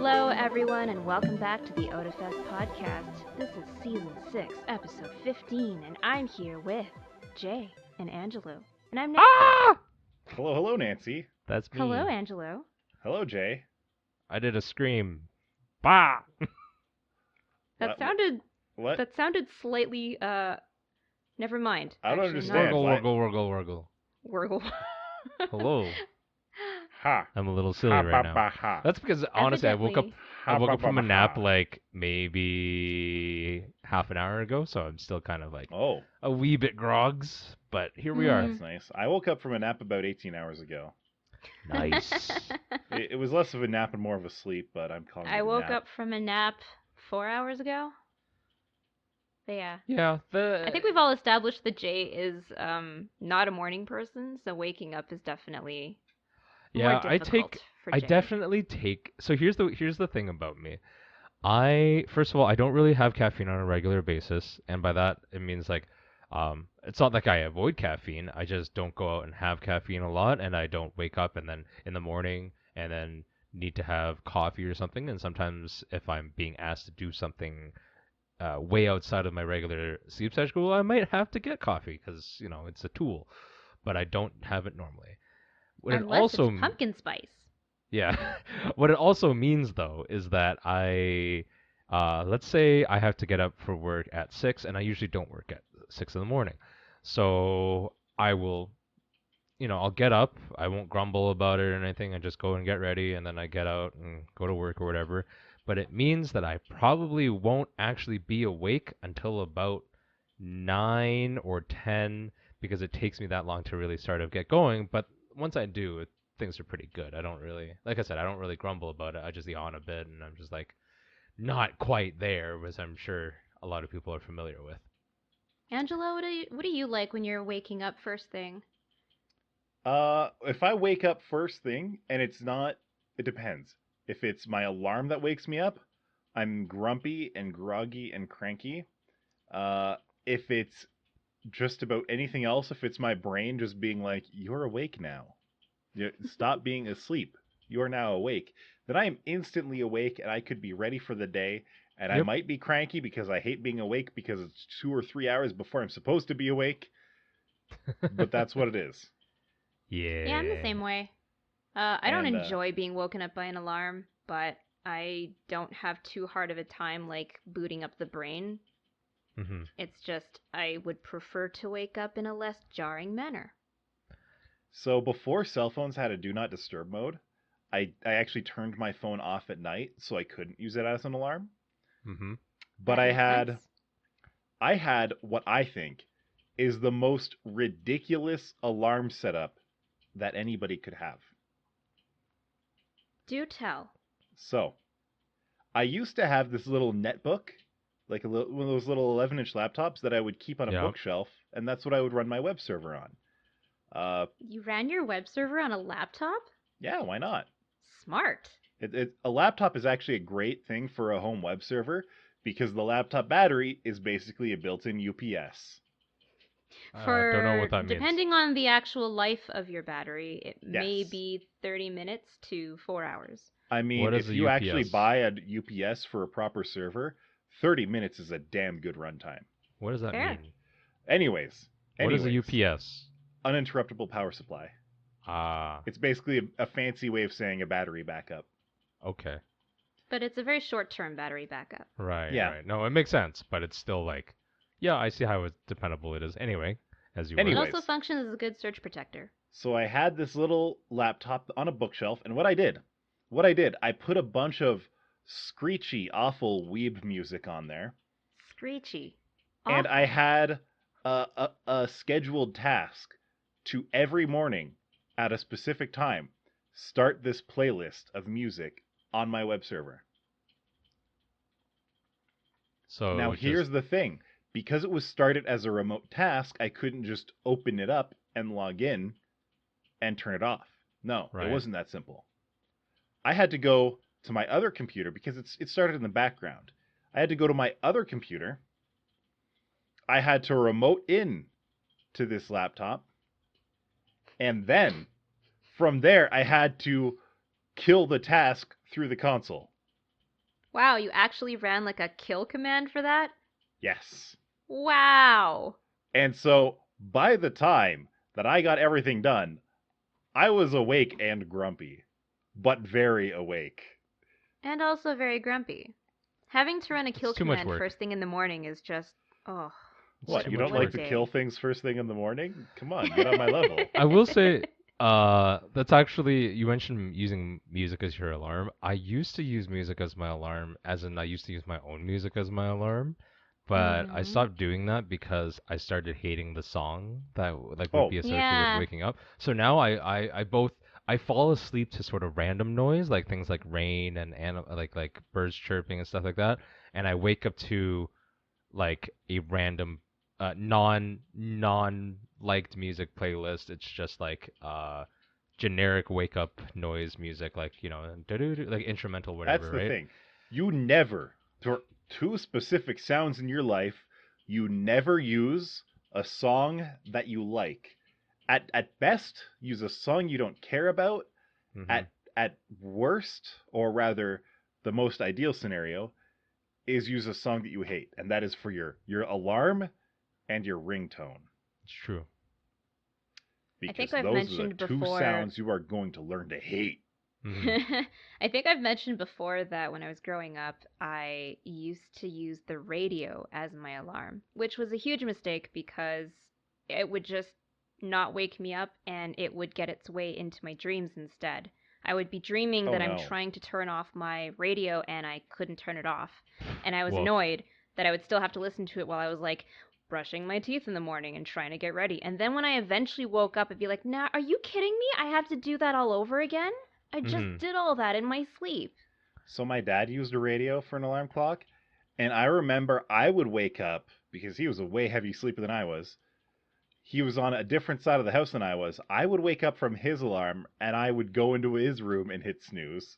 Hello, everyone, and welcome back to the Otafest podcast. This is Season 6, Episode 15, and I'm here with Jay and Angelo. And I'm Nancy. Ah! Hello, Nancy. That's me. Hello, Angelo. Hello, Jay. I did a scream. Bah! That What? sounded slightly, never mind. I don't Actually, understand. not- Wurgle. Wurgle. Hello. Ha. I'm a little silly Ha, right ba, now. ba, ha. That's because, honestly, I woke Evidently. up from a Ha. nap like maybe half an hour ago, so I'm still kind of like Oh, a wee bit grogs, but here we are. Mm. that's nice. I woke up from a nap about 18 hours ago. Nice. It was less of a nap and more of a sleep, but I'm calling it I a woke nap. up from a nap 4 hours ago. But yeah. Yeah, I think we've all established that Jay is not a morning person, so waking up is definitely more difficult for I Jay. definitely take. So here's the thing about me. First of all, I don't really have caffeine on a regular basis, and by that it means like, it's not like I avoid caffeine. I just don't go out and have caffeine a lot, and I don't wake up and then in the morning and then need to have coffee or something. And sometimes if I'm being asked to do something way outside of my regular sleep schedule, I might have to get coffee because it's a tool, but I don't have it normally. What it Unless also it's pumpkin spice. yeah. What it also means, though, is that let's say I have to get up for work at 6, and I usually don't work at 6 in the morning. So I will, I'll get up. I won't grumble about it or anything. I just go and get ready, and then I get out and go to work or whatever. But it means that I probably won't actually be awake until about 9 or 10 because it takes me that long to really start to get going. But once I do, things are pretty good. I don't really, like I said, I don't really grumble about it. I just yawn a bit, and I'm just like not quite there, which I'm sure a lot of people are familiar with. Angela, what do you like when you're waking up first thing? If I wake up first thing and it's not, it depends. If it's my alarm that wakes me up, I'm grumpy and groggy and cranky. If it's just about anything else, if it's my brain just being like, "You're awake now. Stop being asleep. You are now awake," then I am instantly awake and I could be ready for the day. And I Yep. might be cranky because I hate being awake because it's 2 or 3 hours before I'm supposed to be awake. But that's what it is. Yeah. Yeah, I'm the same way. I don't And, enjoy being woken up by an alarm, but I don't have too hard of a time like booting up the brain. Mm-hmm. It's just I would prefer to wake up in a less jarring manner. So before cell phones had a do not disturb mode, I actually turned my phone off at night so I couldn't use it as an alarm. Mm-hmm. But That I makes had sense. I had what I think is the most ridiculous alarm setup that anybody could have. Do tell. So, I used to have this little netbook, like one of those little 11-inch laptops that I would keep on a Yeah. bookshelf, and that's what I would run my web server on. You ran your web server on a laptop? Yeah, why not? Smart. A laptop is actually a great thing for a home web server because the laptop battery is basically a built-in UPS. Don't know what that means. Depending on the actual life of your battery, it may Yes. be 30 minutes to 4 hours. I mean, What is if a you actually UPS? buy a UPS for a proper server, 30 minutes is a damn good runtime. What does that Fair. mean? Anyways, What is a UPS? uninterruptible power supply. Ah, It's basically a fancy way of saying a battery backup. okay. But it's a very short-term battery backup. Right, Yeah. right. No, it makes sense, but it's still like, yeah, I see how dependable it is. Anyway, as you It Anyways. also functions as a good surge protector. So I had this little laptop on a bookshelf, and what I did, I put a bunch of screechy, awful weeb music on there, Screechy. and I Awful. had a scheduled task to every morning at a specific time start this playlist of music on my web server. So Now, just- here's the thing. Because it was started as a remote task, I couldn't just open it up and log in and turn it off. No, Right. it wasn't that simple. I had to go to my other computer because it started in the background. I had to go to my other computer. I had to remote in to this laptop. And then, from there, I had to kill the task through the console. Wow, you actually ran like a kill command for that? Yes. Wow. And so by the time that I got everything done, I was awake and grumpy, but very awake. And also very grumpy. Having to run a It's kill too much command work. first thing in the morning is just, oh, It's What, too you much don't what a like to day. kill things first thing in the morning? Come on, get on my level. I will say, that's actually, you mentioned using music as your alarm. I used to use music as my alarm, as in I used to use my own music as my alarm, but I Mhm. stopped doing that because I started hating the song that like would Oh, be associated with Yeah. waking up. So now I fall asleep to sort of random noise, like things like rain and like birds chirping and stuff like that, and I wake up to like a random non liked music playlist. It's just like generic wake up noise music, like like instrumental that's whatever, the right? thing. You never, for two specific sounds in your life, you never use a song that you like. At best, use a song you don't care about. Hmm. At worst, or rather, the most ideal scenario, is use a song that you hate, and that is for your alarm and your ringtone, It's true. I think because I've those are the mentioned two before. sounds you are going to learn to hate. Hmm. I think I've mentioned before that when I was growing up, I used to use the radio as my alarm, which was a huge mistake because it would just not wake me up and it would get its way into my dreams instead. I would be dreaming Oh that I'm no. trying to turn off my radio and I couldn't turn it off. And I was Woof. annoyed that I would still have to listen to it while I was like brushing my teeth in the morning and trying to get ready. And then when I eventually woke up, I'd be like, nah, are you kidding me? I have to do that all over again? I just Hmm. did all that in my sleep. So my dad used a radio for an alarm clock, and I remember I would wake up because he was a way heavy sleeper than I was. He was on a different side of the house than I was. I would wake up from his alarm and I would go into his room and hit snooze.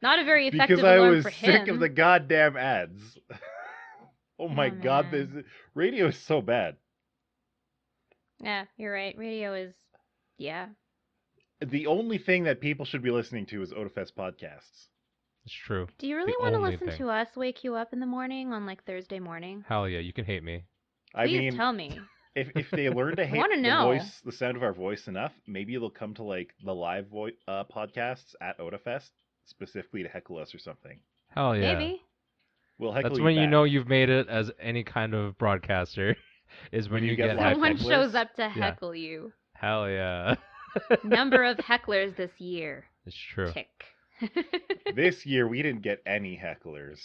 Not a very Because effective I alarm was for sick of the him. goddamn ads. Oh my Oh god, this man. radio is so bad. Yeah, you're right. Radio is, yeah. The only thing that people should be listening to is Otafest podcasts. It's true. Do you really The want to only listen thing. to us wake you up in the morning on like Thursday morning? Hell yeah, you can hate me. I Please mean, tell me. if they learn to I hate want to the know. voice, the sound of our voice enough, maybe they'll come to like the live podcasts at Otafest specifically to heckle us or something. Hell yeah. Maybe. We'll heckle That's you when you know back you've made it as any kind of broadcaster, is when when you you get get live Someone heckled. hecklers. shows up to Yeah. heckle you. Hell yeah. Number of hecklers this year. It's true. Tick. This year we didn't get any hecklers.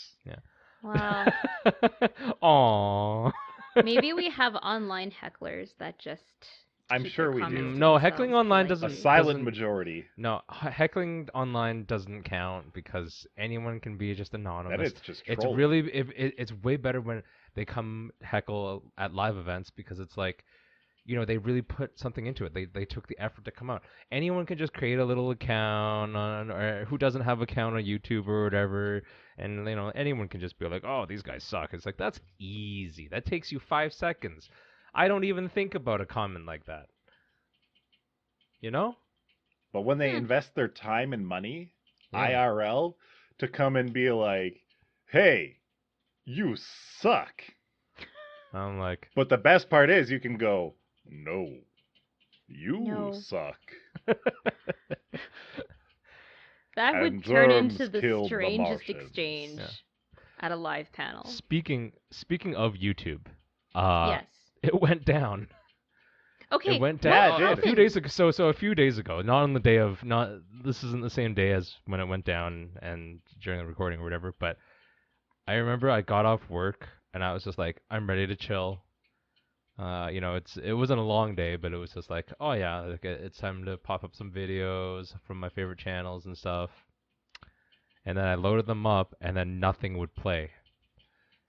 Well, Aww. maybe we have online hecklers that just I'm keep sure their we comments do. to No, heckling themselves online A doesn't politely. silent majority. No, heckling online doesn't count because anyone can be just Then anonymous. it's just It's trolling. really it's way better when they come heckle at live events because it's like, they really put something into it. They took the effort to come out. Anyone can just create a little account on, or who doesn't have account on YouTube or whatever, and anyone can just be like, "Oh, these guys suck." It's like that's easy. That takes you 5 seconds. I don't even think about a comment like that. You know? But when they Hmm. invest their time and money, Yeah. IRL, to come and be like, hey, you suck. I'm like, But the best part is you can go, no, you No. suck. That would And turn germs into the killed the strangest Martians. exchange Yeah. at a live panel. speaking of YouTube, Yes. it went down. Okay. It went what down Yeah, it a did. few happened? days ago. So a few days ago, not on the day of, not this isn't the same day as when it went down and during the recording or whatever. But I remember I got off work and I was just like, I'm ready to chill. It wasn't a long day, but it was just like, oh yeah, like it's time to pop up some videos from my favorite channels and stuff. And then I loaded them up, and then nothing would play.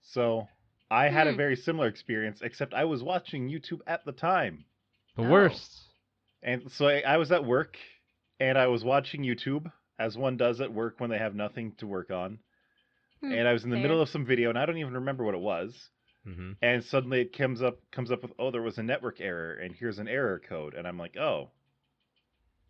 So I had a Hmm. very similar experience, except I was watching YouTube at the time. The Oh. worst. And so I was at work and I was watching YouTube, as one does at work when they have nothing to work on. And I was in the Fair. middle of some video and I don't even remember what it was. Mm-hmm. And suddenly it comes up with, oh, there was a network error and here's an error code. And I'm like, oh,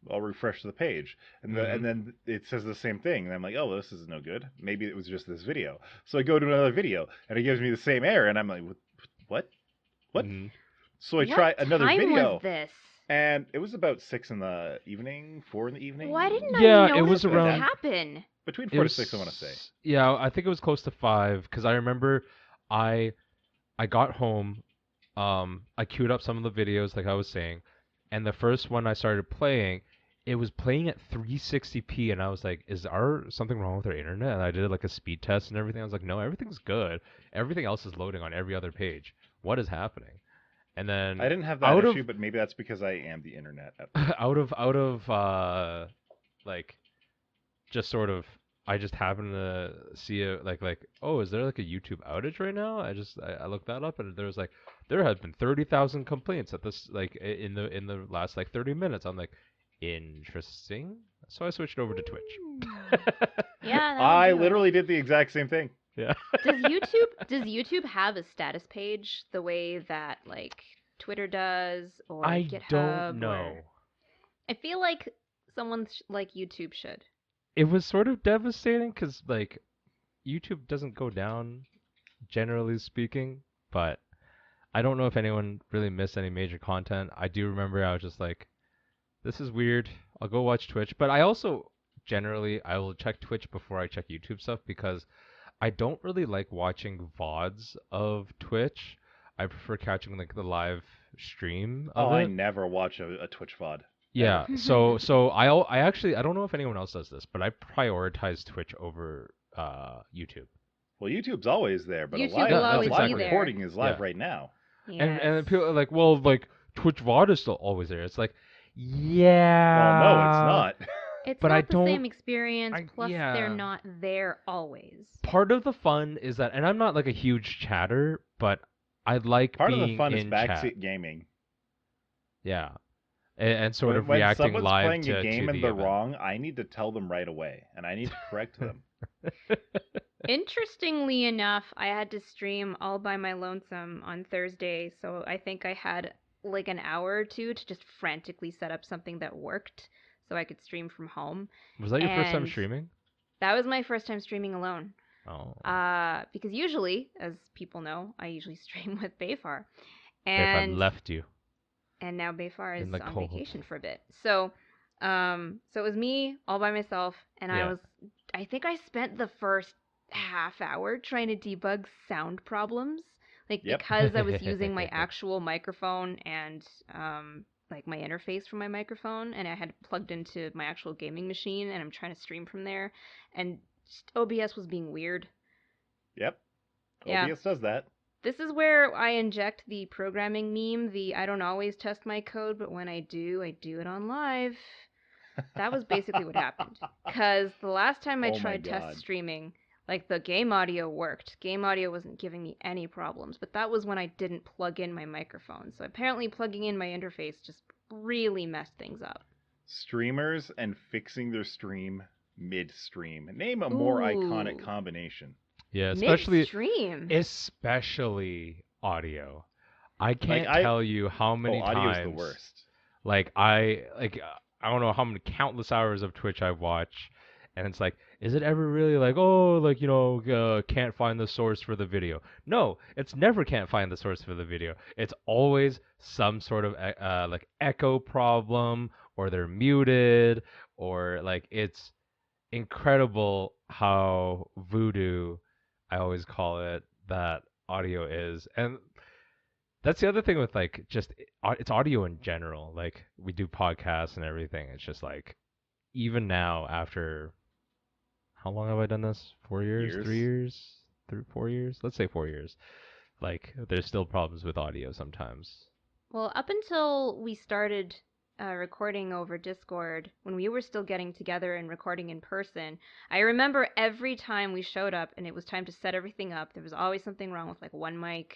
I'll refresh the page, and then it says the same thing, and I'm like, oh, well, this is no good. Maybe it was just this video. So I go to another video, and it gives me the same error, and I'm like, what? What? Mm-hmm. So I What try another time video, was this? and it was about 6 in the evening, 4 in the evening. Why didn't I Yeah, it notice was this around. happen? Between It 4 to was 6, I want to say. Yeah, I think it was close to 5 because I remember I I got home, I queued up some of the videos like I was saying, and the first one I started playing, it was playing at 360p, and I was like, is our something wrong with our internet? And I did like a speed test and everything. I was like, no, everything's good. Everything else is loading on every other page. What is happening? And I then didn't have that out issue, of but maybe that's because I am the internet. out of like just sort of I just happened to see it like oh, is there like a YouTube outage right now? I looked that up, and there was like there had been 30,000 complaints at this like in the last like 30 minutes. I'm like, interesting. So I switched over to Twitch. Yeah, that'll I do it. literally did the exact same thing. Yeah. Does YouTube have a status page the way that like Twitter does or I GitHub don't know. or I feel like someone like YouTube should. It was sort of devastating because like YouTube doesn't go down generally speaking, but I don't know if anyone really missed any major content. I do remember I was just like, this is weird. I'll go watch Twitch. But I also generally I will check Twitch before I check YouTube stuff because I don't really like watching VODs of Twitch. I prefer catching like the live stream Oh, of I it. never watch a Twitch VOD. Yeah. Ever. So I actually I don't know if anyone else does this, but I prioritize Twitch over YouTube. Well, YouTube's always there, but YouTube a live, will a always live be there. recording is live Yeah. right now. And Yes. people are like, well, like Twitch VOD is still always there. It's like, Well, yeah. no, it's not. It's but not I the don't- same experience, plus yeah. they're not there always. Part of the fun is that, and I'm not like a huge chatter, but I like Part of being the fun is in backseat chat. gaming. Yeah. And sort of When reacting someone's live playing to a game the and they're event. wrong, I need to tell them right away, and I need to correct them. Interestingly enough, I had to stream all by my lonesome on Thursday, so I think I had like an hour or two to just frantically set up something that worked so I could stream from home. Was that your first time And streaming? That was my first time streaming alone. Oh. Because usually, as people know, I usually stream with Bayfar. If I And left you. and now Bayfar is In the on cold. vacation for a bit. So it was me all by myself, and Yeah. I think I spent the first half hour trying to debug sound problems, like Yep. because I was using my actual microphone and like my interface from my microphone, and I had plugged into my actual gaming machine, and I'm trying to stream from there, and just OBS was being weird. Yep. Yeah. OBS does that. This is where I inject the programming meme, the I don't always test my code, but when I do it on live. That was basically what happened. Because the last time I Oh my tried God. test streaming, like the game audio worked. Game audio wasn't giving me any problems, but that was when I didn't plug in my microphone. So apparently plugging in my interface just really messed things up. Streamers and fixing their stream mid-stream. Name a more iconic Ooh. combination. Yeah, Midstream. especially audio. I can't I- tell you how many audio's times. the worst. I don't know how many countless hours of Twitch I watch, and it's like, is it ever really like, oh, like, you know, can't find the source for the video? No, it's never can't find the source for the video. It's always some sort of like echo problem, or they're muted, or like it's incredible how voodoo, I always call it, that audio is. And that's the other thing with like just it's audio in general. Like we do podcasts and everything. It's just like even now after how long have I done this? 4 years? 3 years? 4 years? Let's say 4 years. Like there's still problems with audio sometimes. Well, up until we started recording over Discord, when we were still getting together and recording in person, I remember every time we showed up and it was time to set everything up, there was always something wrong with like one mic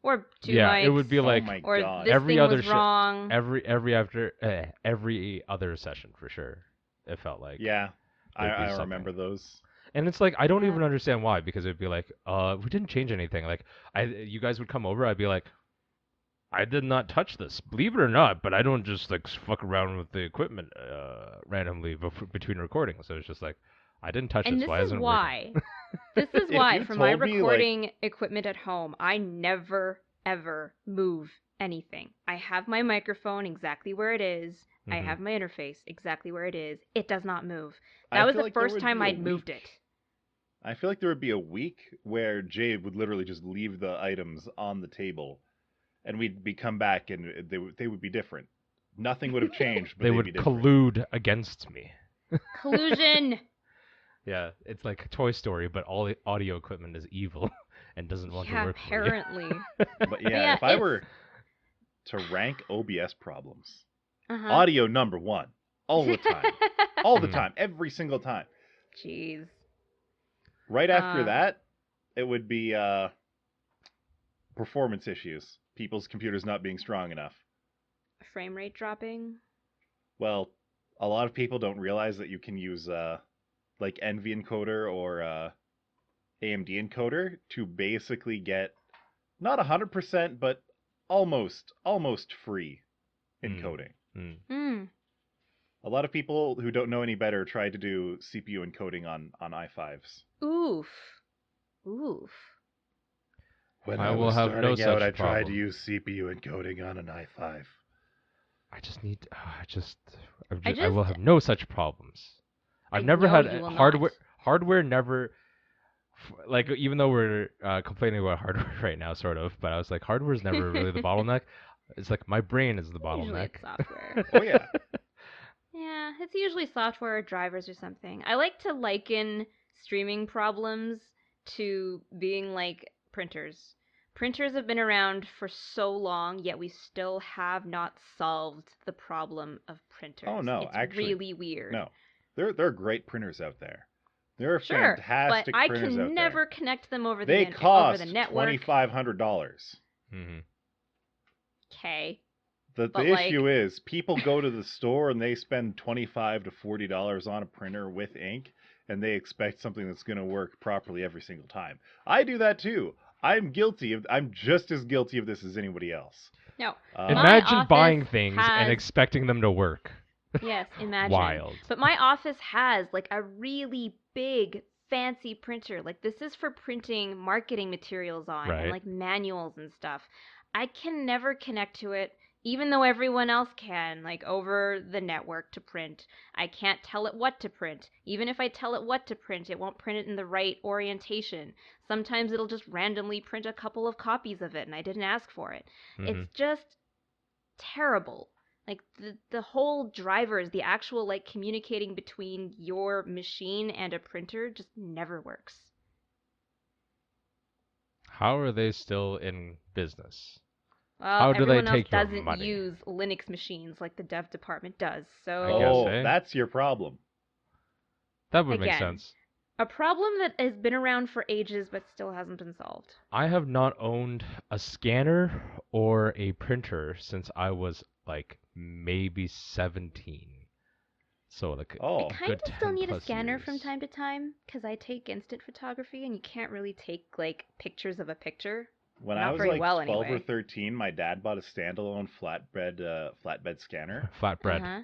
or two mics. It would be like oh my or God. this every thing other was wrong. every other session for sure. It felt like Yeah, there'd be I something. remember those. And it's like I don't Yeah. even understand why, because it'd be like, we didn't change anything. Like you guys would come over, I'd be like, I did not touch this. Believe it or not, but I don't just like fuck around with the equipment randomly between recordings. So it's just like, I didn't touch And this. this Why is isn't it working? why. This is If why, you for my told me, like, recording equipment at home, I never, ever move anything. I have my microphone exactly where it is. I Hmm. have my interface exactly where it is. It does not move. I That was feel the like there first would time be a I'd moved week. it. I feel like there would be a week where Jay would literally just leave the items on the table, and we'd come back, and they would be different. Nothing would have changed, but They they'd be would different. collude against me. Collusion! Yeah, it's like Toy Story, but all the audio equipment is evil and doesn't want to Yeah, work for you. apparently. But yeah, yeah, if I it's... were to rank OBS problems, Uh-huh. audio number 1, all the time, all the Mm. time, every single time. Jeez. Right after that, it would be performance issues, people's computers not being strong enough. Frame rate dropping? Well, a lot of people don't realize that you can use like NV encoder or AMD encoder to basically get not 100%, but almost free encoding. Hmm. A lot of people who don't know any better try to do CPU encoding on i5s. Oof. Oof. When I I will was have no starting out, such I tried to problem. use CPU encoding on an i5. I just need. I I will have no such problems. I've I never know had you will hardware. not. Hardware never. Like even though we're complaining about hardware right now, sort of, but I was like, hardware is never really the bottleneck. It's like my brain is the Usually bottleneck. it's software. Oh yeah. Yeah, it's usually software or drivers or something. I like to liken streaming problems to being like printers. Printers have been around for so long, yet we still have not solved the problem of printers. Oh no, It's actually, really weird. no. There are great printers out there. There are Sure, but fantastic I printers can out never there. connect them over They the cost network. $2,500. Hmm. Okay, The but issue is people go to the store and they spend $25 to $40 on a printer with ink, and they expect something that's going to work properly every single time. I do that too. I'm just as guilty of this as anybody else. no. Uh, My Imagine buying office things and has expecting them to work. Yes, imagine. Wild. But my office has like a really big, fancy printer. Like this is for printing marketing materials on and Right. like manuals and stuff. I can never connect to it, even though everyone else can, like over the network to print. I can't tell it what to print. Even if I tell it what to print, it won't print it in the right orientation. Sometimes it'll just randomly print a couple of copies of it and I didn't ask for it. Hmm. It's just terrible. Like the whole drivers, the actual like communicating between your machine and a printer just never works. How are they still in business? Well, How do they everyone else take your doesn't money? use Linux machines like the dev department does. I guess, So oh, eh? that's your problem. That would make again, sense. a problem that has been around for ages but still hasn't been solved. I have not owned a scanner or a printer since I was like maybe 17. So like Oh, I kind good of still 10 need a plus scanner from years. time to time because I take instant photography and you can't really take like pictures of a picture. when I Not was very like well 12 or anyway. 13, my dad bought a standalone flatbed scanner. Flatbread. Uh-huh.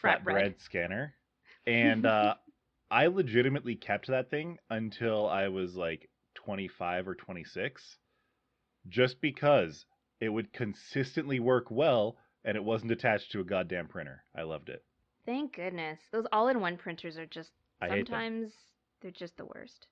Flatbread. Scanner. And I legitimately kept that thing until I was like 25 or 26, just because it would consistently work well and it wasn't attached to a goddamn printer. I loved it. Thank goodness. Those all-in-one printers are just I hate them. sometimes they're just the worst.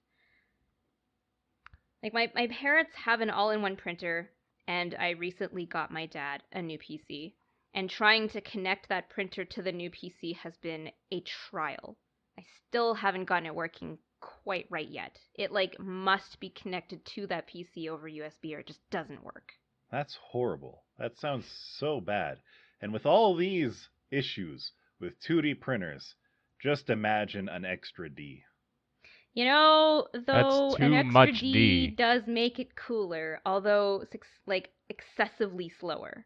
Like my parents have an all-in-one printer and I recently got my dad a new PC. And trying to connect that printer to the new PC has been a trial. I still haven't gotten it working quite right yet. It like must be connected to that PC over USB or it just doesn't work. That's horrible. That sounds so bad. And with all these issues with 2D printers, just imagine an extra D. You know, though, That's an too extra much D D. does make it cooler, although like excessively slower.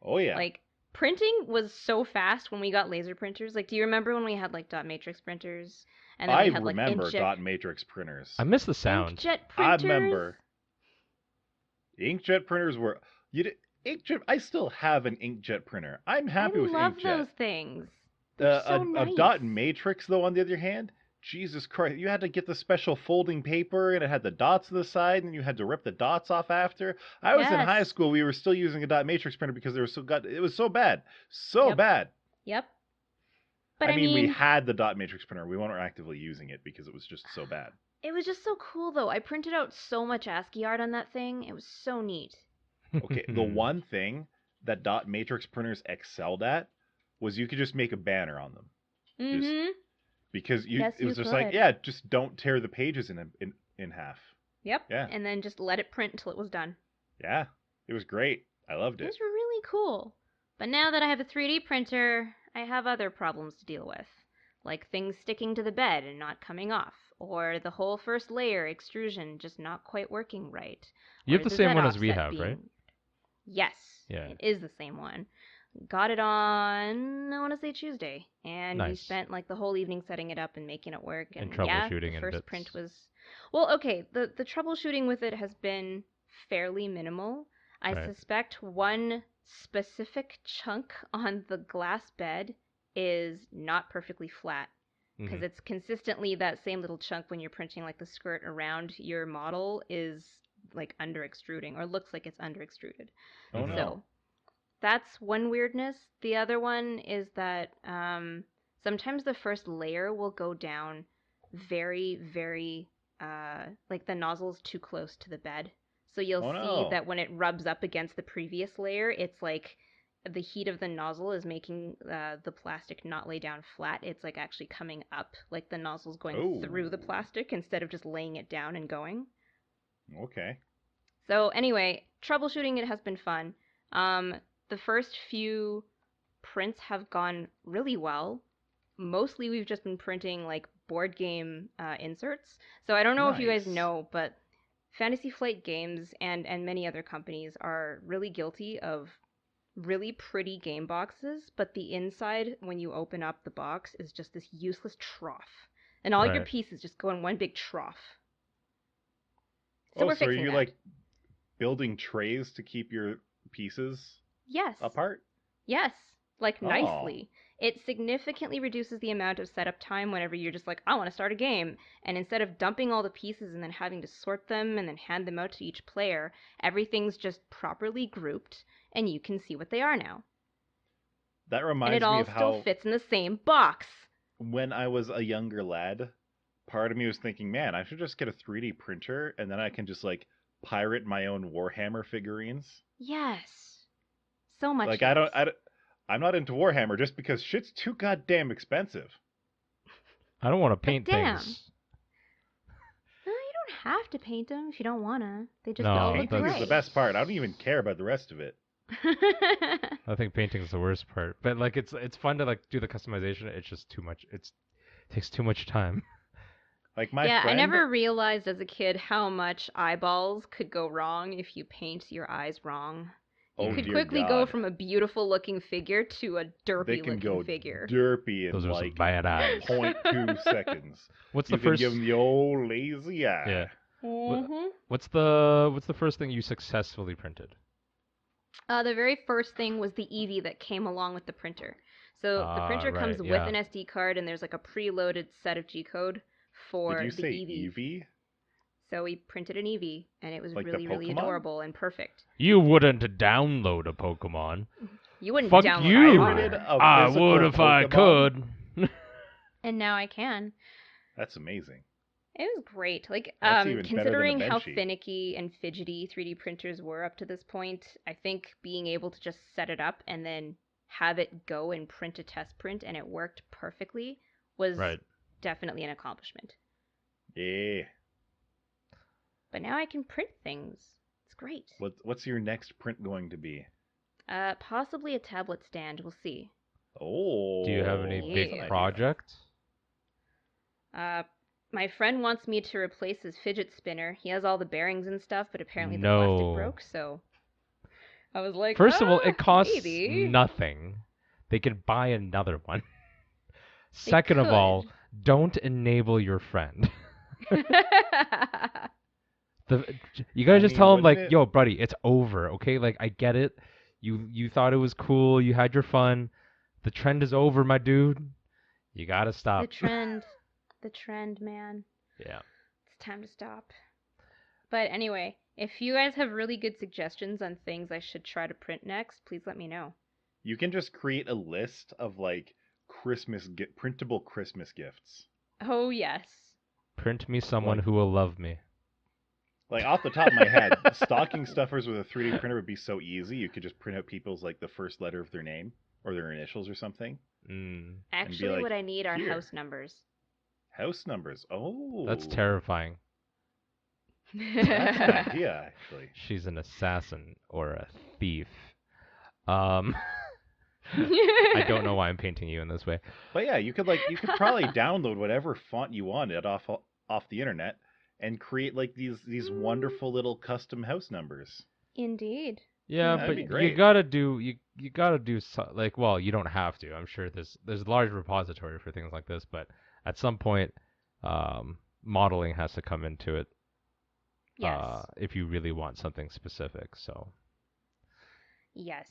Oh yeah. Like printing was so fast when we got laser printers. Like, do you remember when we had like dot matrix printers, and then I we had like remember inkjet dot matrix printers. I miss the sound. inkjet I printers? remember inkjet printers were inkjet. I still have an inkjet printer. I'm I happy with love inkjet. those things. They're so A nice. dot matrix, though, on the other hand, Jesus Christ, you had to get the special folding paper, and it had the dots on the side, and you had to rip the dots off after. I was in high Yes. school. We were still using a dot matrix printer because they were it was so bad, so Yep. bad. Yep. But I mean, we mean, had the dot matrix printer. We weren't actively using it because it was just so bad. it was just so cool though. I printed out so much ASCII art on that thing. It was so neat. Okay, the one thing that dot matrix printers excelled at was you could just make a banner on them. Just Mm-hmm. because Yes, it was you just like, could. yeah, just don't tear the pages in half. Yep. Yeah. And then just let it print until it was done. Yeah, it was great. I loved It it. was really cool. But now that I have a 3D printer, I have other problems to deal with. Like things sticking to the bed and not coming off. Or the whole first layer extrusion just not quite working right. You Or have the the same Z one as we offset have, right? Yes. Yeah. It is the same one. Got it on, I want to say Tuesday. And we Nice. spent like the whole evening setting it up and making it work. And yeah, troubleshooting the and first bits. print was... Well, okay, the troubleshooting with it has been fairly minimal. I Right. suspect one specific chunk on the glass bed is not perfectly flat. Because Mhm. it's consistently that same little chunk when you're printing like the skirt around your model is like under extruding or looks like it's under extruded. Oh Mhm. no. So that's one weirdness. The other one is that sometimes the first layer will go down very, very, like the nozzle's too close to the bed. So you'll Oh see no. that when it rubs up against the previous layer, it's like the heat of the nozzle is making the plastic not lay down flat. It's like actually coming up, like the nozzle's going through the Oh. plastic instead of just laying it down and going. Okay. So anyway, troubleshooting it has been fun. The first few prints have gone really well. Mostly we've just been printing like board game inserts. So I don't know if you guys Nice. know, but Fantasy Flight Games and many other companies are really guilty of really pretty game boxes, but the inside, when you open up the box, is just this useless trough. And all your Right. pieces just go in one big trough. So we're So are fixing you that. like building trays to keep your pieces Yes. apart? Yes, like Oh. nicely. It significantly reduces the amount of setup time whenever you're just like, I want to start a game. And instead of dumping all the pieces and then having to sort them and then hand them out to each player, everything's just properly grouped and you can see what they are now. That And reminds it me all of still how fits in the same box. when I was a younger lad, part of me was thinking, man, I should just get a 3D printer and then I can just like pirate my own Warhammer figurines. Yes. So much Like yes. I'm not into Warhammer just because shit's too goddamn expensive. I don't want to paint damn. things. No, you don't have to paint them if you don't want to. They just No, all look Painting that's- is great. the best part. I don't even care about the rest of it. I think painting's the worst part. But like it's fun to like do the customization. It's just too much. It takes too much time. Like my Yeah, friend, I never realized as a kid how much eyeballs could go wrong if you paint your eyes wrong. You oh could dear quickly go God, from a beautiful looking figure to a they derpy can looking go figure. derpy in Those are some like bad eyes. 0.2 seconds. What's You the can first? give them the old lazy eye. Yeah. Mm-hmm. What's the first thing you successfully printed? The very first thing was the Eevee that came along with the printer. So the printer Right, comes yeah. with an SD card, and there's like a preloaded set of G-code for Did you the say Eevee. Eevee? So we printed an Eevee, and it was Like the really, really Pokemon? adorable and perfect. You wouldn't download a Pokemon. You wouldn't Fuck download you. Pirated it. a I physical would if I Pokemon? could. And now I can. That's amazing. It was great. Like, That's even better than a considering how bedsheet. finicky and fidgety 3D printers were up to this point, I think being able to just set it up and then have it go and print a test print and it worked perfectly was Right. definitely an accomplishment. Yeah. But now I can print things. It's great. What's your next print going to be? Possibly a tablet stand. We'll see. Oh. Do you have any Yeah. big projects? My friend wants me to replace his fidget spinner. He has all the bearings and stuff, but apparently the No. plastic broke, so I was like, First of all, it costs maybe. nothing. They could buy another one. Second of all, could. don't enable your friend. You gotta I just mean, tell him wouldn't like, it? yo, buddy, it's over, okay? Like, I get it. You thought it was cool. You had your fun. The trend is over, my dude. You gotta The stop. trend. The trend, man. Yeah. It's time to stop. But anyway, if you guys have really good suggestions on things I should try to print next, please let me know. You can just create a list of like printable Christmas gifts. Oh, yes. Print me someone Like who will love me. like off the top of my head, stocking stuffers with a 3D printer would be so easy. You could just print out people's like the first letter of their name or their initials or something, Mm, and be Actually, like, what I need are here, house numbers. house numbers. that's Oh, terrifying. that's an idea actually. She's an assassin or a thief. Um, I don't know why I'm painting you in this way. But yeah, you could probably download whatever font you wanted off the internet and create like these wonderful little custom house numbers. Indeed. Yeah, That'd be but great. you gotta do like, well, you don't have to. I'm sure there's a large repository for things like this, but at some point, modeling has to come into it. Yes. If you really want something specific. So Yes.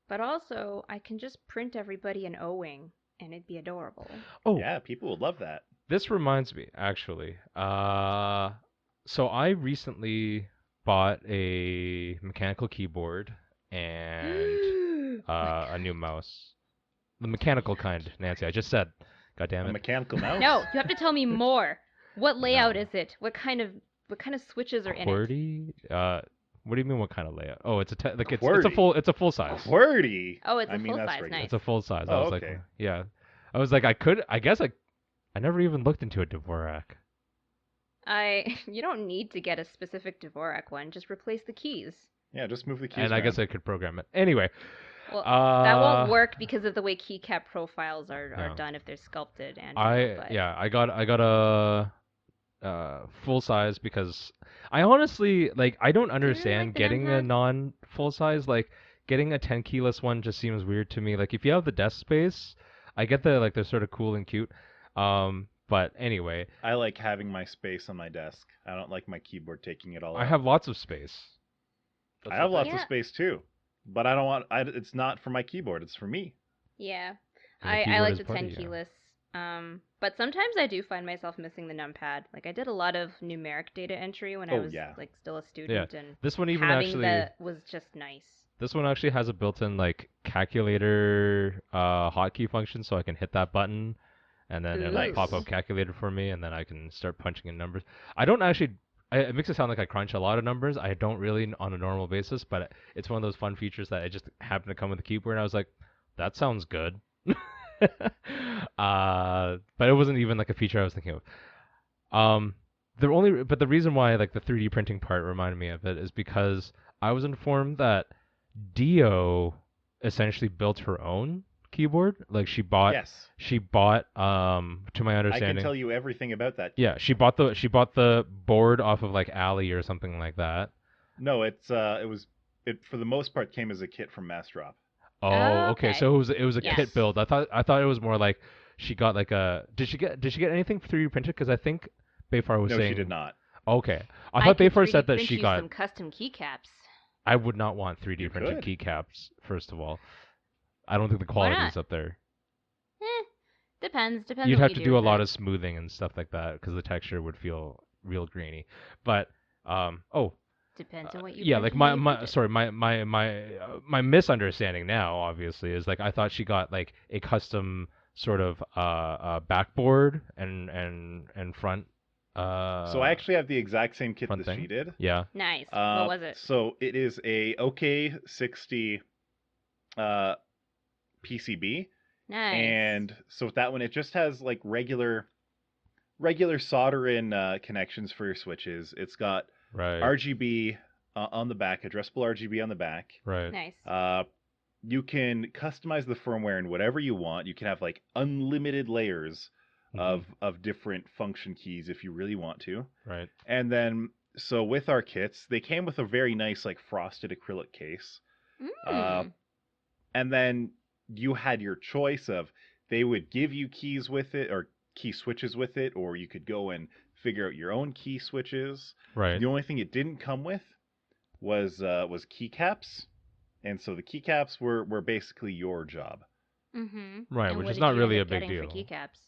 But also, I can just print everybody an O-wing, and it'd be adorable. oh, Yeah, people would love that. this reminds me actually. So I recently bought a mechanical keyboard and a new mouse. The mechanical kind, Nancy. I just said. God damn A it. mechanical mouse. No, you have to tell me more. What layout No. is it? What kind of switches are in it? QWERTY? What do you mean? What kind of layout? Oh, it's like it's a QWERTY. full size. QWERTY. Oh, it's I a mean, full that's size. right. Nice. It's a full size. I Oh, was like, okay. yeah. I was like, I guess I never even looked into a Dvorak. You don't need to get a specific Dvorak one. Just replace the keys. Yeah, just move the keys And I around. guess I could program it. Anyway, Well, that won't uh, work because of the way keycap profiles are no. done if they're sculpted and but I got a full size because I honestly like I don't do you really like understand the getting a numpad? non full size. Like getting a 10 keyless one just seems weird to me. Like if you have the desk space, I get that like they're sort of cool and cute. But anyway, I like having my space on my desk. I don't like my keyboard taking it all I up. have lots of space. I That's have the lots thing. of Yeah. space too, but I don't want. It's not for my keyboard. It's for me. Yeah, And the I keyboard like is the part 10 of you. keyless. But sometimes I do find myself missing the numpad. Like I did a lot of numeric data entry when I Oh, was yeah. like still a student, and This one even having actually the was just nice. This one actually has a built-in like calculator hotkey function, so I can hit that button, and then it'll Nice. pop Ooh. up calculator for me, and then I can start punching in numbers. I don't actually. It makes it sound like I crunch a lot of numbers. I don't really on a normal basis, but it's one of those fun features that it just happened to come with the keyboard, and I was like, that sounds good. But it wasn't even like a feature I was thinking of. But the reason why like the 3D printing part reminded me of it is because I was informed that Dio essentially built her own keyboard. Like Yes, she bought to my I can understanding. tell you everything about that. Yeah, she bought the board off of like Ali or something like that. No, it for the most part came as a kit from Massdrop. Oh, Oh, okay. okay. So it was a Yes. kit build. I thought it was more like she got like a did she get anything 3D printed? Because I think Bayfar was No, saying she did not. Okay. I I thought could Bayfar 3D said that print she you got. some custom keycaps. I would not want 3D You printed could. keycaps. First of all, I don't think the Why quality not? is up there. Depends You'd what have you to do do a with lot it. of smoothing and stuff like that because the texture would feel real grainy. But oh Depends on what you yeah, print like and how you print it. sorry my misunderstanding now obviously is like I thought she got like a custom sort of backboard and front So I actually have the exact same kit front that thing. she did. Yeah. Nice. What was it? So it is a OK60 PCB, Nice. and so with that one, it just has like regular solder-in connections for your switches. It's got Right. RGB on the back, addressable RGB on the back. Right. Nice. You can customize the firmware in whatever you want. You can have like unlimited layers Mhm. of different function keys if you really want to. Right. And then, so with our kits, they came with a very nice like frosted acrylic case. Mm. And then you had your choice of they would give you keys with it or key switches with it, or you could go and figure out your own key switches. Right. The only thing it didn't come with was keycaps, and so the keycaps were basically your job. Mm-hmm. Right, And which what is did not you end really a up big getting for deal. keycaps?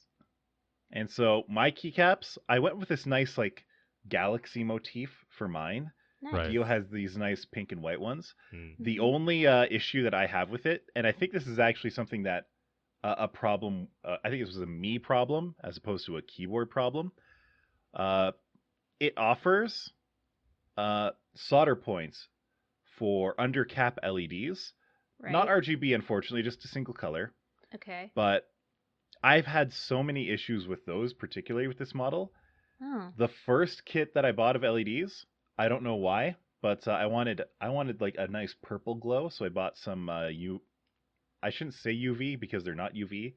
And so my keycaps, I went with this nice like galaxy motif for mine. Right. Dio Nice. has these nice pink and white ones. Mm. The Mhm. only issue that I have with it, and I think this is actually something that a problem, I think this was a me problem as opposed to a keyboard problem. Uh, it offers solder points for under cap LEDs, not Right. RGB, unfortunately, just a single color. Okay. But I've had so many issues with those, particularly with this model. Oh. The first kit that I bought of LEDs, I don't know why, but I wanted like a nice purple glow, so I bought some I shouldn't say UV because they're not UV,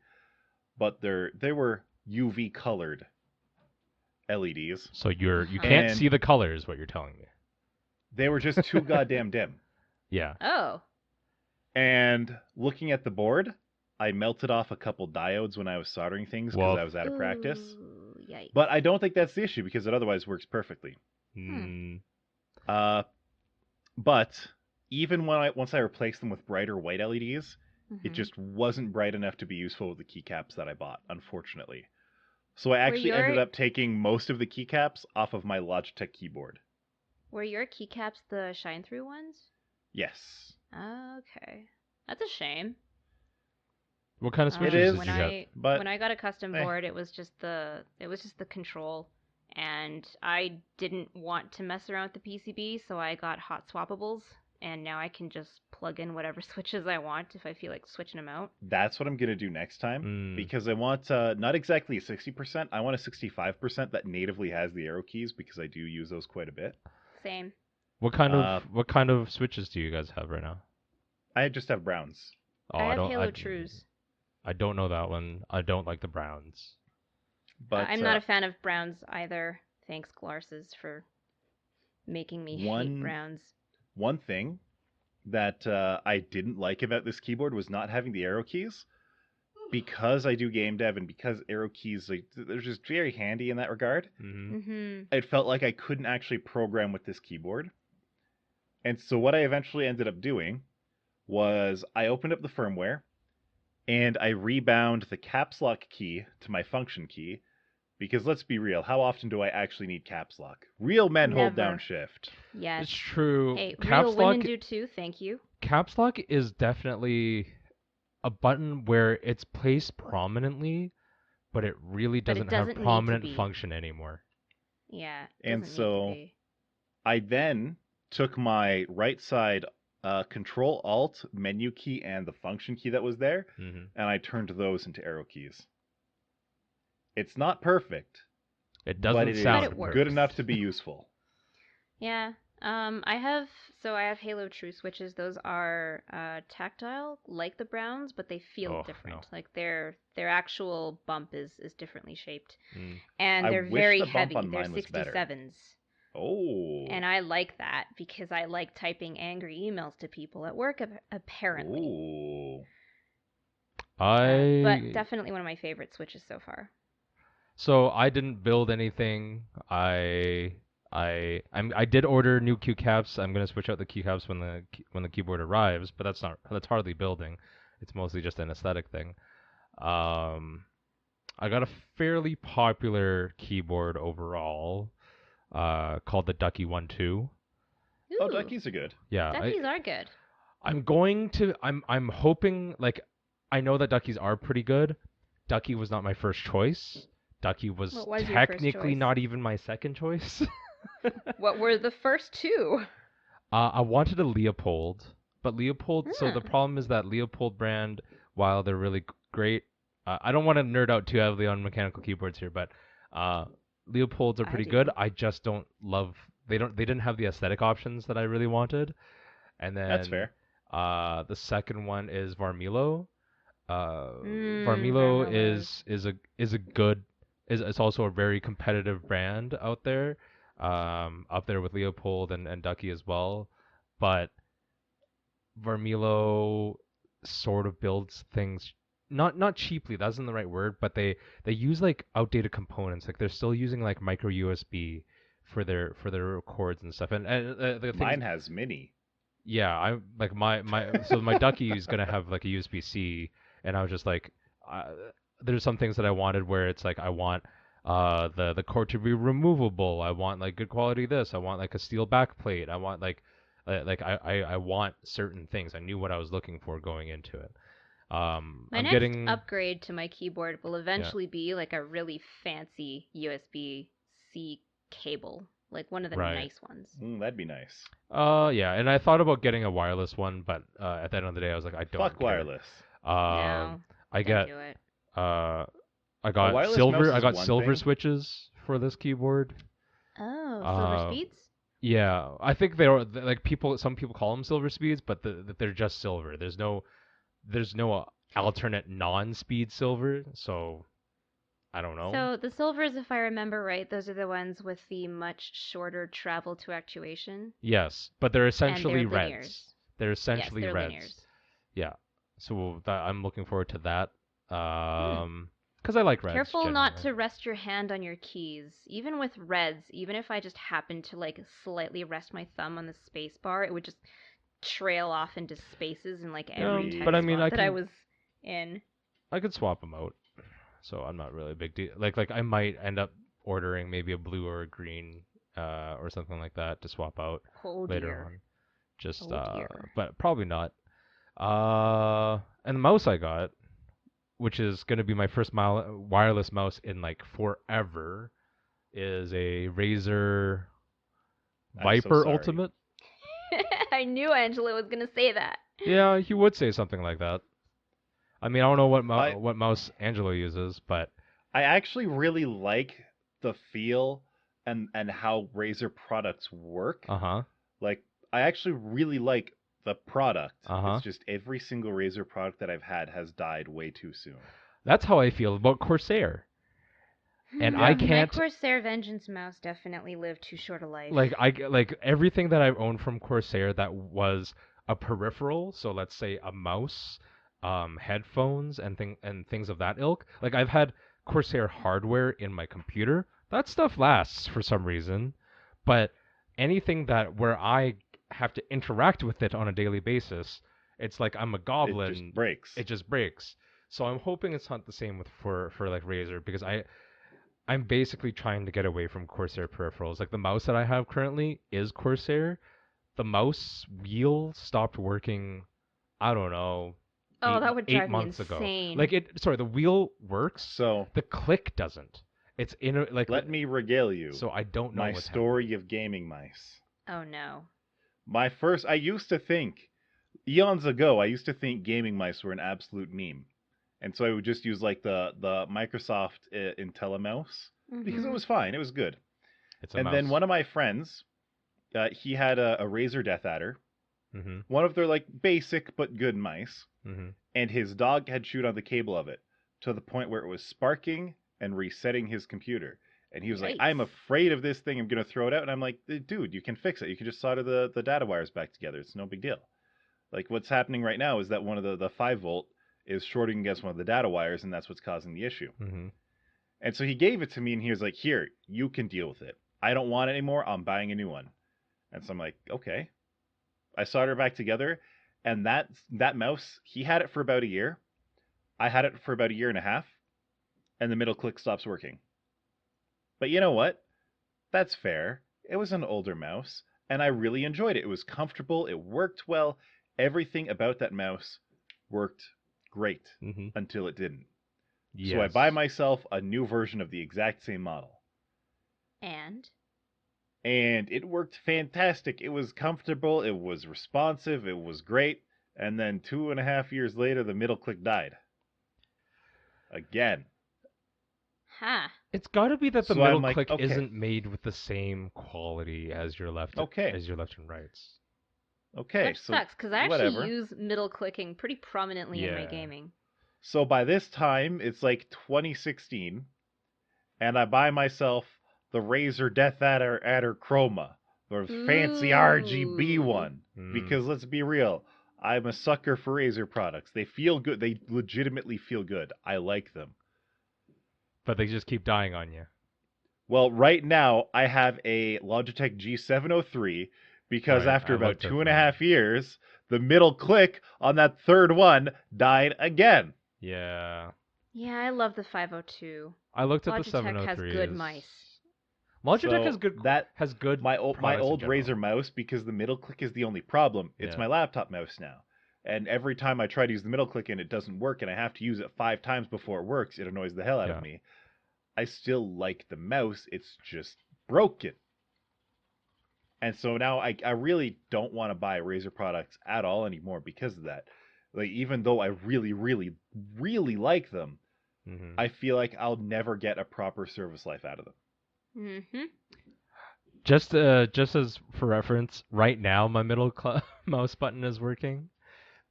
but they were UV colored LEDs, So you Uh-huh. can't and see the colors, what you're telling me. they were just too goddamn dim. Yeah. Oh. And looking at the board, I melted off a couple diodes when I was soldering things because Well, I was out of practice. Ooh, yikes. But I don't think that's the issue because it otherwise works perfectly. mm, But even when once I replaced them with brighter white LEDs, it Mhm. just wasn't bright enough to be useful with the keycaps that I bought, unfortunately. So I actually your- ended up taking most of the keycaps off of my Logitech keyboard. Were your keycaps the shine through ones? Yes. Okay. That's a shame. what kind of It switches is, did you get? but when I got a custom eh. board, it was just the control, and I didn't want to mess around with the PCB, so I got hot swappables, and now I can just plug in whatever switches I want if I feel like switching them out. That's what I'm going to do next time Mm, because I want not exactly a 60%, I want a 65% that natively has the arrow keys because I do use those quite a bit. Same. what kind of switches do you guys have right now? I just have browns. Oh, I have don't Halo Trues. I don't know that one. I don't like the browns. But I'm not a fan of browns either. Thanks, Glarses, for making me hate browns. one thing that I didn't like about this keyboard was not having the arrow keys. Because I do game dev and because arrow keys, like, they're just very handy in that regard. Mm-hmm. Mm-hmm. It felt like I couldn't actually program with this keyboard. And so what I eventually ended up doing was I opened up the firmware and I rebound the caps lock key to my function key. Because let's be real, how often do I actually need caps lock? Real men hold down Never. shift. Yes. It's true. Hey, Caps real women lock do too. Thank you. Caps lock is definitely a button where it's placed prominently, but it really But it doesn't have doesn't need to prominent be. function anymore. Yeah. It And doesn't so need to be. I then took my right side Control Alt menu key and the function key that was there, Mm-hmm. and I turned those into arrow keys. It's not perfect, It but doesn't it is sound But it works. good enough to be useful. Yeah. I have Halo True switches. Those are tactile, like the browns, but they feel Oh, different. no. Like their actual bump is differently shaped, Mm. and I they're wish very the bump heavy. on They're mine was better. 67s, Oh. and I like that because I like typing angry emails to people at work. Apparently, Ooh. but definitely one of my favorite switches so far. So I didn't build anything. I did order new keycaps. I'm gonna switch out the keycaps when the keyboard arrives, but that's hardly building. It's mostly just an aesthetic thing. I got a fairly popular keyboard overall, called the Ducky 1-2. Oh, Ooh, duckies are good. Yeah, Duckies are good. I'm hoping, like, I know that Duckies are pretty good. Ducky was not my first choice. Ducky was What was your first technically choice? not even my second choice. What were the first two? I wanted a Leopold, but Leopold. So the Hmm. problem is that Leopold brand, while they're really great, I don't want to nerd out too heavily on mechanical keyboards here, but Leopolds are I pretty do. good. I just don't love. They didn't have the aesthetic options that I really wanted. And That's then fair. the second one is Varmilo. Varmilo Varmilos. is a good it's also a very competitive brand out there, up there with Leopold and Ducky as well, but Varmilo sort of builds things not cheaply, that isn't the right word, but they use like outdated components. Like they're still using like micro USB for their cords and stuff. And the thing is, Mine has mini. yeah, I like so my Ducky is gonna have like a USB-C, and I was just like, uh, there's some things that I wanted where it's like I want the cord to be removable. I want like good quality this. I want like a steel backplate. I want I want certain things. I knew what I was looking for going into it. My I'm next getting upgrade to my keyboard will yeah, eventually be like a really fancy USB-C cable, like one of the right. nice ones. That'd be nice. Yeah, and I thought about getting a wireless one, but at the end of the day, I was like, I don't Fuck care. wireless. Um, No, I don't get do it. uh, A wireless mouse I is got one silver thing. switches for this keyboard. Oh, silver Uh, speeds? yeah, I think they're like people. Some people call them silver speeds, but they're just silver. There's no alternate non-speed silver. So I don't know. So the silvers, if I remember right, those are the ones with the much shorter travel to actuation, Yes, but they're and they're essentially reds. linears. They're Yes, essentially they're reds. linears. Yeah. So I'm looking forward to that. Hmm. Because I like reds Careful not generally. to rest your hand on your keys. Even with reds, even if I just happened to like slightly rest my thumb on the space bar, it would just trail off into spaces in like every But I text mean, Really? spot that I was in. I could swap them out. So I'm not really a big deal. Like I might end up ordering maybe a blue or a green, or something like that to swap out Oh later dear. on. Just Oh dear. but probably not. And the mouse I got, which is going to be my first wireless mouse in like forever, is a Razer I'm so Viper sorry. Ultimate. I knew Angela was gonna say that. Yeah, he would say something like that. I mean, I don't know I what mouse Angelo uses, but I actually really like the feel and how Razer products work. uh-huh, Like I actually really like the product. It's uh-huh. just every single Razer product that I've had has died way too soon. That's how I feel about Corsair. And I Yeah. My can't Corsair Vengeance mouse definitely lived too short a life. like everything that I've owned from Corsair that was a peripheral, so let's say a mouse, headphones and things of that ilk. Like I've had Corsair hardware in my computer. That stuff lasts for some reason, but anything that where I have to interact with it on a daily basis, it's like I'm a It just goblin. breaks. It just breaks. So I'm hoping it's not the same with for like Razer because I'm basically trying to get away from Corsair peripherals. Like the mouse that I have currently is Corsair. The mouse wheel stopped working, I don't know, Oh, that would eight drive me months ago. insane. Like sorry, the wheel works. So The click doesn't. It's in like let me regale you so I don't know my what's happening. story of gaming mice. Oh no. I used to think, eons ago, I used to think gaming mice were an absolute meme. And so I would just use like the Microsoft IntelliMouse because it Mm-hmm. was fine. It was good. It's a And then mouse. one of my friends, he had a Razer Death Adder, Mhm. one of their like basic but good mice, Mhm. and his dog had chewed on the cable of it to the point where it was sparking and resetting his computer. And he was like, "I'm Yikes. afraid of this thing. I'm gonna throw it out." And I'm like, "Dude, you can fix it. You can just solder the data wires back together. It's no big deal." Like what's happening right now is that one of the 5 volt is shorting against one of the data wires, and that's what's causing the issue. Mhm. And so he gave it to me, and he was like, "Here, you can deal with it. I don't want it anymore. I'm buying a new one." And so I'm like, "Okay." I soldered it back together, and that mouse, he had it for about a year. I had it for about a year and a half, and the middle click stops working. But you know what? That's fair. It was an older mouse, and I really enjoyed it. It was comfortable, it worked well. Everything about that mouse worked great Mhm. until it didn't. So I buy Yes. myself a new version of the exact same model. And And it worked fantastic. It was comfortable, it was responsive, it was great. And then 2.5 years later, the middle click died. Again. ha. It's got to be that the So I'm middle like, click okay, isn't made with the same quality okay, as your left and rights. okay. Which So sucks because I actually whatever. use middle clicking pretty prominently in my Yeah. gaming. So by this time, it's like 2016, and I buy myself the Razer Death Adder Chroma, the fancy RGB Ooh. one. Mm. Because let's be real, I'm a sucker for Razer products. They feel good. They legitimately feel good. I like them. But they just keep dying on you. Well, right now I have a Logitech G703 because Right, after I about looked at 2.5 years, the middle click on that third one died again. Yeah. Yeah, I love the 502. I looked at the Logitech has 703 good is mice. Logitech So that has good my products in old general. Razer mouse, because the middle click is the only problem. It's Yeah. my laptop mouse now. And every time I try to use the middle click and it doesn't work and I have to use it 5 times before it works, it annoys the hell out of Yeah. me. I still like the mouse. It's just broken. And so now I really don't want to buy Razer products at all anymore because of that. Like, even though I really, really, really like them, Hmm. I feel like I'll never get a proper service life out of them. Mm-hmm. Just as for reference, right now my mouse button is working,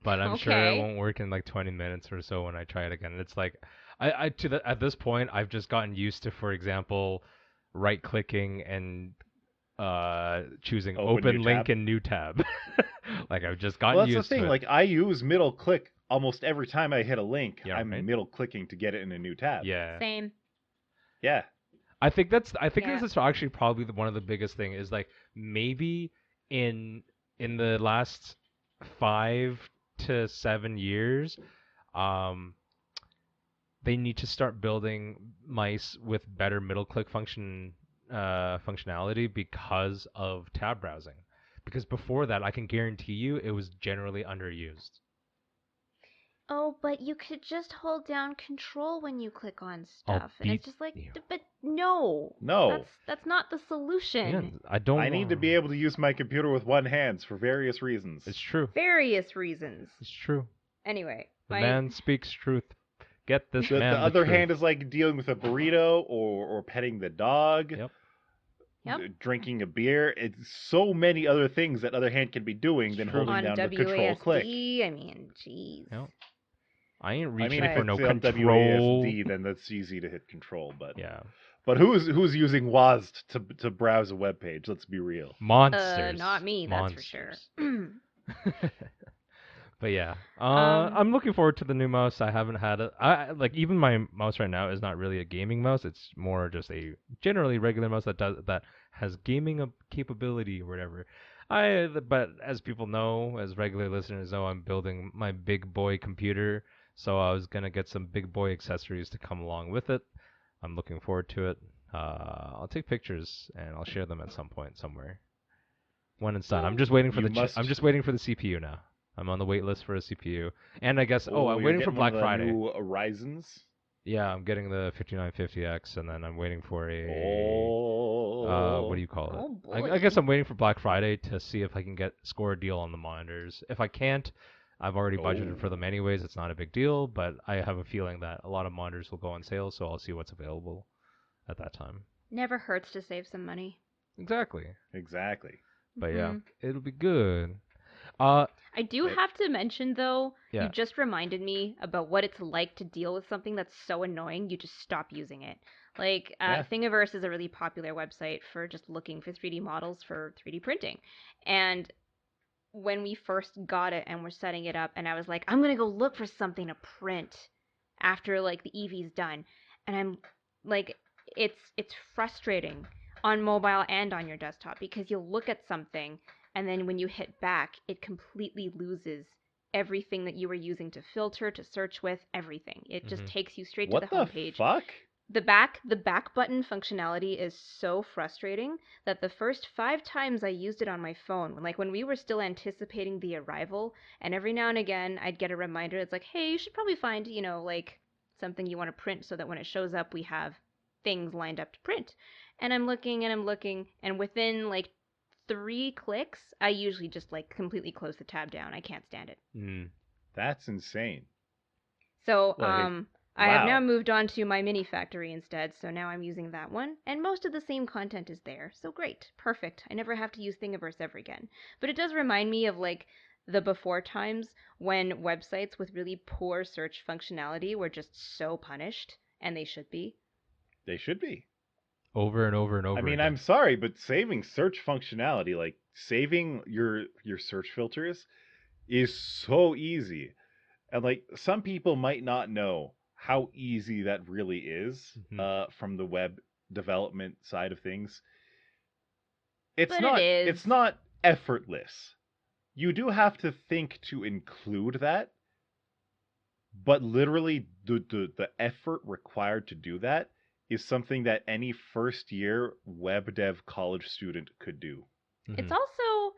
but I'm sure it Okay. won't work in like 20 minutes or so when I try it again. It's like at this point I've just gotten used to, for example, right clicking and choosing Open new open link tab. and new tab. Like I've just Well, gotten that's the used to thing. it. Like, I use middle click almost every time I hit a link. Yeah, I'm right? middle clicking to get it in a new tab. Yeah. Same. Yeah. I think Yeah. this is actually probably one of the biggest thing is like maybe in the last 5 to 7 years, um, they need to start building mice with better middle click functionality because of tab browsing. Because before that, I can guarantee you it was generally underused. Oh, but you could just hold down control when you click on I'll stuff. And beat it's just like, you. but no. No. That's not the Yeah, solution. I don't I need to want. be able to use my computer with one hand for various reasons. It's true. Various reasons. It's true. Anyway, The my man speaks truth. Get this The man the other truth. hand is like dealing with a burrito or petting the dog, Yep. Yep. drinking a beer. It's so many other things that other hand can be doing It's than true. holding on down the control click. WASD, I mean, jeez. Yep. I ain't I mean, reaching if for But no it's on control. WASD, then that's easy to hit control. Yeah. But who's using WASD to browse a web page? Let's be real. Monsters. not me, that's for sure. Monsters. But yeah, um, I'm looking forward to the new mouse. I haven't had it. I like even my mouse right now is not really a gaming mouse. It's more just a generally regular mouse that has gaming capability or whatever. But as people know, as regular listeners know, I'm building my big boy computer, so I was gonna get some big boy accessories to come along with it. I'm looking forward to it. I'll take pictures and I'll share them at some point somewhere when it's done. I'm well, just waiting for You I'm must. just waiting for the CPU now. I'm on the wait list for a CPU, and I guess Oh, I'm you're waiting for getting one of Black the Friday. new Horizons. Yeah, I'm getting the 5950X, and then I'm waiting for a what do Oh. you call it? oh I guess boy. I'm waiting for Black Friday to see if I can score a deal on the monitors. If I can't, I've already budgeted for Oh. them anyways. It's not a big deal, but I have a feeling that a lot of monitors will go on sale, so I'll see what's available at that time. Never hurts to save some money. Exactly. Exactly. But yeah, Hmm. it'll be good. Uh, I do It, have to mention, though, you yeah. just reminded me about what it's like to deal with something that's so annoying you just stop using it. Like, yeah. Thingiverse is a really popular website for just looking for 3D models for 3D printing. And when we first got it and we're setting it up, and I was like, I'm gonna go look for something to print after like the EV's done, and I'm like, it's frustrating on mobile and on your desktop because you'll look at something and then when you hit back, it completely loses everything that you were using to filter, to search with, everything. It just Hmm. takes you straight to the What the home page. fuck? The back button functionality is so frustrating that the first 5 times I used it on my phone, like when we were still anticipating the arrival, and every now and again I'd get a reminder that's like, hey, you should probably find, like something you want to print so that when it shows up we have things lined up to print. And I'm looking, and within like 3 clicks, I usually just like completely close the tab down. I can't stand it. Mm. That's insane. So, Like, I have now wow. moved on to my mini factory instead, so now I'm using that one, and most of the same content is there. So great, perfect. I never have to use Thingiverse ever again. But it does remind me of like the before times when websites with really poor search functionality were just so punished, and they should be. They should be. Over and over and I over mean, again. I'm sorry, but saving search functionality, like saving your search filters, is so easy. And like some people might not know how easy that really is Mhm. from the web development side of things. It's But it not is. it's not effortless. You do have to think to include that, but literally the effort required to do that is something that any first year web dev college student could do. It's Mhm. also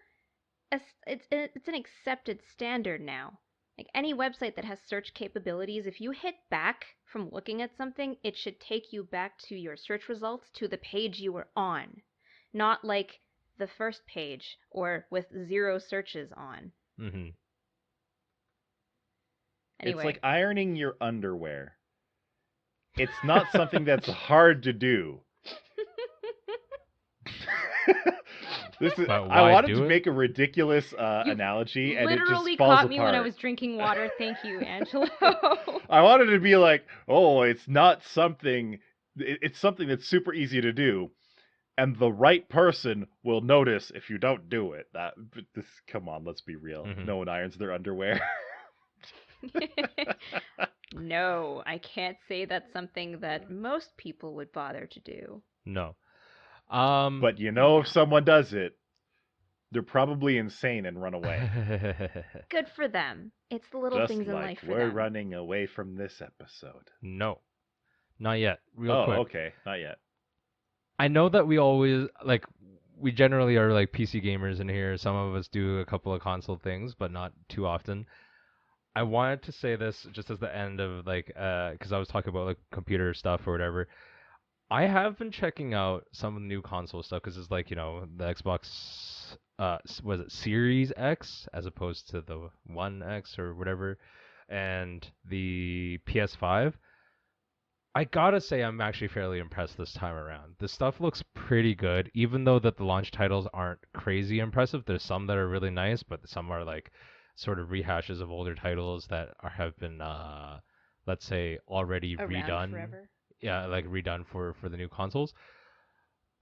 it's an accepted standard now. Like any website that has search capabilities, if you hit back from looking at something, it should take you back to your search results to the page you were on, not like the first page or with 0 searches on. Mhm. It's like Anyway, ironing your underwear. It's not something that's hard to do. This is But I why wanted to do it? make a ridiculous you analogy and it just literally falls caught me when I apart. was drinking water. Thank you, Angelo. I wanted to be like, "Oh, it's not something it's something that's super easy to do and the right person will notice if you don't do it." But this come on, let's be real. Mhm. No one irons their underwear. No, I can't say that's something that most people would bother to do. No. But you know if No. someone does it, they're probably insane and run away. Good for them. It's the little Just things in like life for we're them. running away from this episode. No. Not yet. Real Oh, quick. okay. Not yet. I know that we always like we generally are like PC gamers in here. Some of us do a couple of console things, but not too often. I wanted to say this just as the end of like because I was talking about like computer stuff or whatever. I have been checking out some of the new console stuff because it's like the Xbox was it Series X as opposed to the One X or whatever, and the PS5. I gotta say I'm actually fairly impressed this time around. This stuff looks pretty good, even though that the launch titles aren't crazy impressive. There's some that are really nice, but some are like sort of rehashes of older titles that have been let's say already Around redone. forever. Yeah, like redone for the new consoles.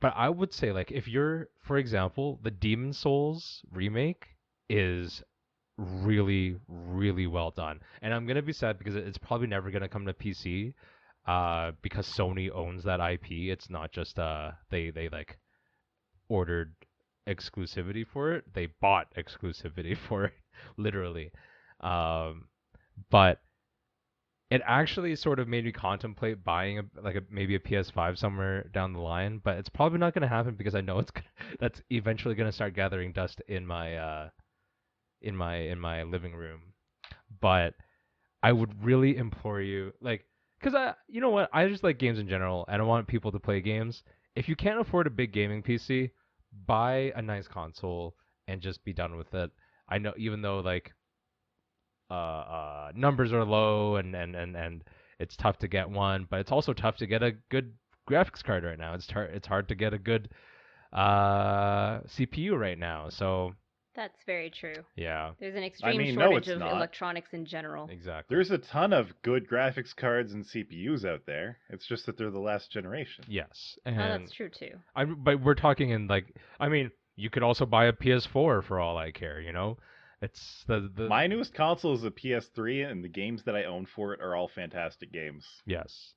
But I would say like if you're, for example, the Demon Souls remake is really really well done. And I'm gonna be sad because it's probably never gonna come to PC because Sony owns that IP. It's not just they like ordered exclusivity for it. They bought exclusivity for it, literally. Um, but it actually sort of made me contemplate buying maybe a PS5 somewhere down the line. But it's probably not going to happen because I know that's eventually going to start gathering dust in my in my living room. But I would really implore you, like, because you know what, I just like games in general, and I want people to play games. If you can't afford a big gaming PC, buy a nice console and just be done with it. I know, even though like numbers are low and it's tough to get one, but it's also tough to get a good graphics card right now. It's hard to get a good CPU right now. So That's very true. yeah, There's an I extreme mean, no, shortage it's of not. electronics in general. exactly. There's a ton of good graphics cards and CPUs out there. It's just that they're the last generation. Yes, Oh, and that's true too. but we're talking in like, I mean, you could also buy a PS4 for all I care, you know? It's the My newest console is a PS3, and the games that I own for it are all fantastic games. yes.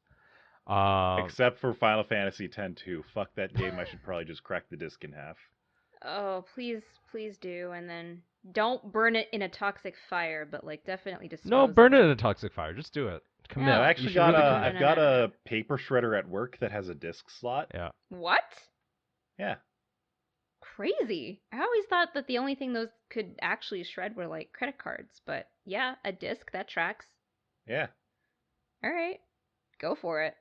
Except for Final Fantasy X-2. Fuck that game. I should probably just crack the disc in half. Oh, please do, and then don't burn it in a toxic fire, but like definitely No, dispose burn of it it. in a toxic fire. Just do it. Commit. I've No. You actually should got really a commit. I've got a paper shredder at work that has a disc slot. Yeah. What? Yeah. Crazy. I always thought that the only thing those could actually shred were like credit cards, but yeah, a disc that tracks. Yeah. All right, go for it.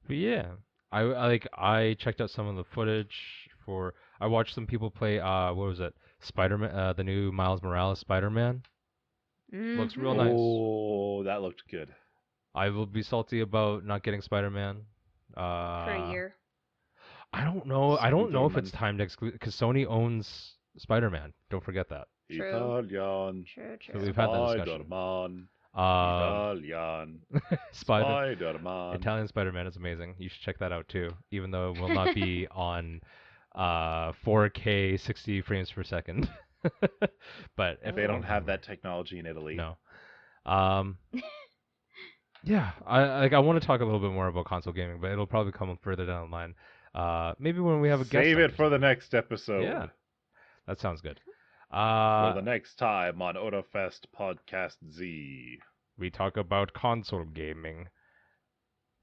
But yeah, I checked out some of the footage for. I watched some people play. What was it? Spider-Man. The new Miles Morales Spider-Man. Looks real Mm-hmm. nice. Oh, that looked good. I will be salty about not getting Spider-Man. For a year. I don't know. I don't know if it's Spider-Man. timed exclusive because Sony owns Spider-Man. Don't forget that. True. Italian. True. So we've had that discussion. Spider-Man. Um, Italian. Spider Spider-Man. Italian Spider-Man is amazing. You should check that out too, even though it will not be on 4K 60 frames per second. But if They don't Oh. have that technology in Italy. no. Um, yeah, I want to talk a little bit more about console gaming, but it'll probably come further down the line. Maybe when we have a guest Save on it or for the something. next episode. Yeah, that sounds good. For the next time on Otafest Podcast Z. We talk about console gaming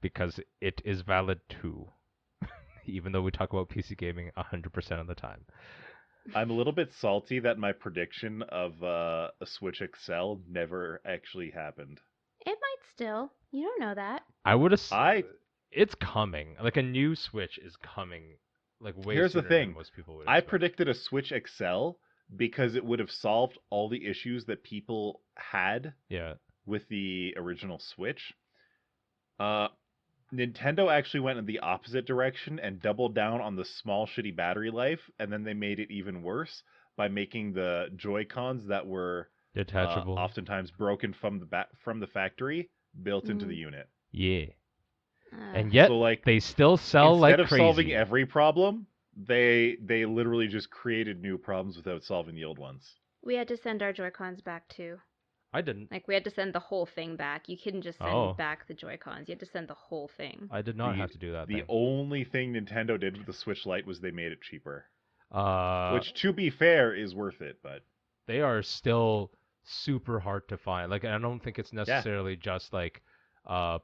because it is valid too, even though we talk about PC gaming 100% of the time. I'm a little bit salty that my prediction of a Switch XL never actually happened. It might still. You don't know that. I would have. I It's coming. Like a new Switch is coming. Like way Here's the sooner than thing. most people would I expect. predicted a Switch XL because it would have solved all the issues that people had Yeah. with the original Switch. Nintendo actually went in the opposite direction and doubled down on the small shitty battery life, and then they made it even worse by making the Joy-Cons that were Detachable. oftentimes broken from the factory built into the unit. Yeah. Uh, And yet So like they still sell instead like of crazy. solving every problem, they literally just created new problems without solving the old ones. we had to send our Joy-Cons back too. I didn't. Like we had to send the whole thing back. You couldn't just send Oh. back the Joy-Cons. You had to send the whole thing. I did not have to do that The thing. only thing Nintendo did with the Switch Lite was they made it cheaper. Which Which, to be fair, is worth it, but they are still super hard to find. Like, and I don't think it's necessarily just like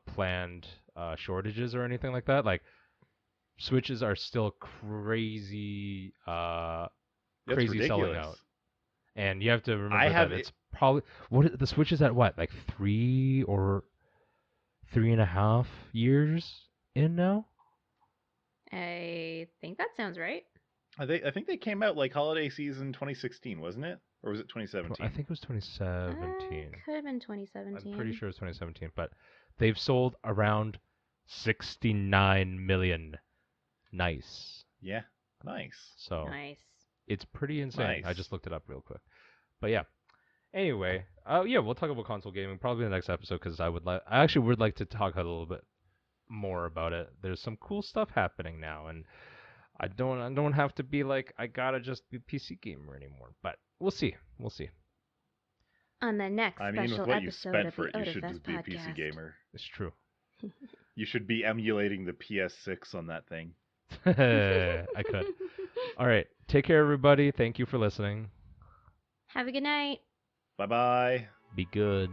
planned shortages or anything like that. Like, Switches are still crazy, that's crazy selling ridiculous. out. And you have to remember I have that it's probably the Switch is at what, like 3 or 3.5 years in now. I think that sounds right. I think they came out like holiday season 2016, wasn't it? Or was it 2017? I think it was 2017. Could have been 2017. I'm pretty sure it's 2017, but they've sold around 69 million. Nice. Yeah, nice. So Nice. it's pretty insane. I Nice. just looked it up real quick. But yeah. Anyway, yeah, we'll talk about console gaming probably in the next episode because I actually would like to talk a little bit more about it. There's some cool stuff happening now, and I don't have to be like I gotta just be a PC gamer anymore. But we'll see. We'll see. On the next I mean, special with what you episode spent of for the it, you should Otafest just be a PC podcast. gamer. It's true. You should be emulating the PS6 on that thing. I could. All right. Take care, everybody. Thank you for listening. Have a good night. Bye bye. Be good.